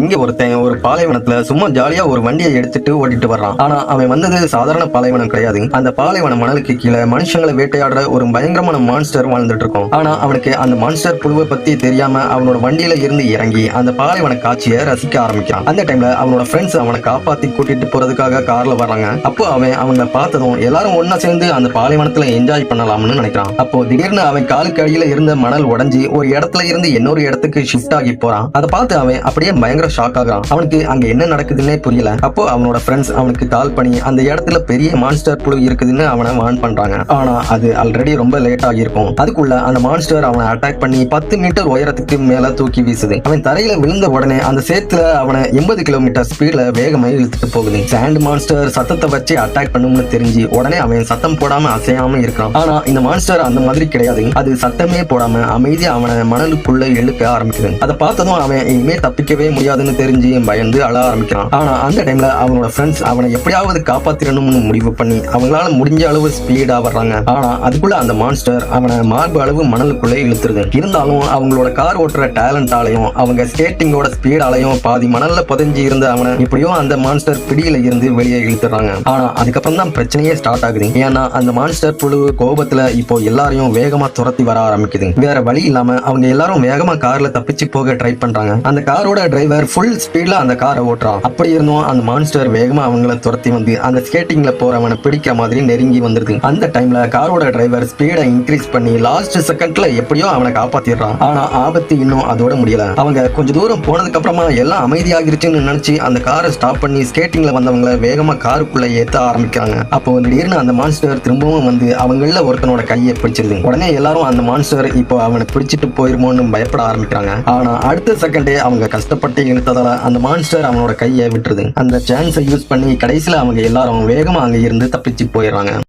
இங்க ஒருத்தன் ஒரு பாலைவனத்துல சும்மா ஜாலியா ஒரு வண்டியை எடுத்துட்டு ஓட்டிட்டு வர்றான். ஆனா அவன் வந்தது சாதாரண பாலைவனம் கிடையாது. அந்த பாலைவன மணலுக்கு கீழே மனுஷங்களை வேட்டையாடுற ஒரு பயங்கரமான மான்ஸ்டர் வாழ்ந்துட்டு இருக்கும். ஆனா அவனுக்கு அந்த மான்ஸ்டர் புழுவை பத்தி தெரியாம அவனோட வண்டியில இருந்து இறங்கி அந்த பாலைவன காட்சியை ரசிக்க ஆரம்பிக்கிறான். அந்த டைம்ல அவனோட ஃப்ரெண்ட்ஸ் அவனை காப்பாத்தி கூட்டிட்டு போறதுக்காக கார்ல வர்றாங்க. அப்போ அவன் அவங்களை பார்த்ததும் எல்லாரும் ஒன்னா சேர்ந்து அந்த பாலைவனத்துல என்ஜாய் பண்ணலாம்னு நினைக்கிறான். அப்போ திடீர்னு அவன் காலுக்கு அடியில இருந்த மணல் உடைஞ்சி ஒரு இடத்துல இருந்து இன்னொரு இடத்துக்கு ஷிஃப்ட் ஆகி போறான். அதை பார்த்து அவன் அப்படியே பயங்கர ஷாக் ஆகுறான். அவனுக்கு அங்க என்ன நடக்குதுன்னே புரியல. அப்போ அவனோட ஃப்ரெண்ட்ஸ் அவனுக்கு கால் பண்ணி அந்த இடத்துல பெரிய மான்ஸ்டர் புழு இருக்குதுன்னு அவனை வார்ன் பண்றாங்க. ஆனா அது ஆல்ரெடி ரொம்ப லேட் ஆகியிருக்கும். அதுக்குள்ள அந்த மான்ஸ்டர் அவனை அட்டாக் பண்ணி 10 மீட்டர் உயரத்துக்கு மேல தூக்கி வீசுது. அவன் தரையில விழுந்த உடனே அந்த சேத்துல அவனை 80 கிலோமீட்டர் ஸ்பீட்ல வேகமா இழுத்துட்டு போகுது. சாண்ட் மான்ஸ்டர் சத்தத்தை வச்சு அட்டாக் பண்ணும்னு தெரிஞ்சு உடனே அவன் சத்தம் போடாம அசையாம இருக்கான். ஆனா இந்த மான்ஸ்டர் அந்த மாதிரி கிடையாது. அது சத்தமே போடாம அமைதியா அவனை மணலுக்குள்ள இழுக்க ஆரம்பிக்குது. அதை பார்த்ததும் அவன் இனிமே தப்பிக்கவே முடியாதுன்னு தெரிஞ்சு பயந்து அழ ஆரம்பிக்கிறான். ஆனா அந்த டைம்ல அவனோட ஃப்ரெண்ட்ஸ் அவனை எப்படியாவது காப்பாத்திரணும்னு முடிவு பண்ணி அவங்களால முடிஞ்ச அளவு ஸ்பீடா வர்றாங்க. ஆனா அதுக்குள்ள அந்த மான்ஸ்டர் அவனை மார்பு அளவு மணலுக்குள்ள இழுத்துருது. இருந்தாலும் அவங்களோட கார் ஓட்டுற டேலண்டாலையும் அவங்க ஸ்கேட்டிங்கோட ஸ்பீடாலையும் பாதி மணல்ல புதைஞ்சி இருந்த அவனை எப்படியோ அந்த மான்ஸ்டர் பிடியில இருந்து வெளியே இழுத்துறாங்க. ஆனா அதுக்கப்புறம் தான் பிரச்சனையே ஸ்டார்ட் ஆகுது. ஏன்னா அந்த மான்ஸ்டர் புழு கோபத்துல இப்போ எல்லாரையும் வேகமா துரத்தி வர ஆரம்பிக்குது. வேற வழி இல்லாம அவங்க எல்லாரும் வேகமா கார்ல தப்பிச்சு போக ட்ரை பண்றாங்க. அந்த காரோட டிரைவர் ஃபுல் ஸ்பீட்ல அந்த காரை ஓட்டுறான். அப்படி இருந்தும் அந்த மான்ஸ்டர் வேகமா அவங்கள துரத்தி வந்து அந்த ஸ்கேட்டிங்ல போறவனை பிடிக்கிற மாதிரி நெருங்கி வந்துருது. அந்த டைம்ல காரோட டிரைவர் ஸ்பீடை இன்க்ரீஸ் பண்ணி லாஸ்ட் செகண்ட்ல எப்படியோ அவனை காப்பாத்திடுறான். ஆனா ஆபத்து இன்னும் அதோட முடியல. அவங்க கொஞ்ச தூரம் போனதுக்கு அப்புறமா எல்லாம் அமைதியாகிருச்சுன்னு நினைச்சு அந்த காரை ஸ்டாப் பண்ணி ஸ்கேட்டிங்ல வந்தவங்களை வேகமா காருக்குள்ள ஏத்த ஆரம்பிக்கிறாங்க. அப்போ திடீர்னு அந்த மான்ஸ்டர் திரும்பவும் வந்து அவங்கள ஒருத்தனோட கையை பிடிச்சிருது. உடனே எல்லாரும் அந்த மான்ஸ்டர் இப்போ அவனை பிடிச்சிட்டு போயிருமோன்னு பயப்பட ஆரம்பிக்கிறாங்க. ஆனா அடுத்த செகண்டே அவங்க கஷ்டப்பட்டு இழுத்ததால அந்த மான்ஸ்டர் அவனோட கையை விட்டுருது. அந்த சான்ஸை யூஸ் பண்ணி கடைசியில அவங்க எல்லாரும் வேகமா அங்க இருந்து தப்பிச்சு போயிடுறாங்க.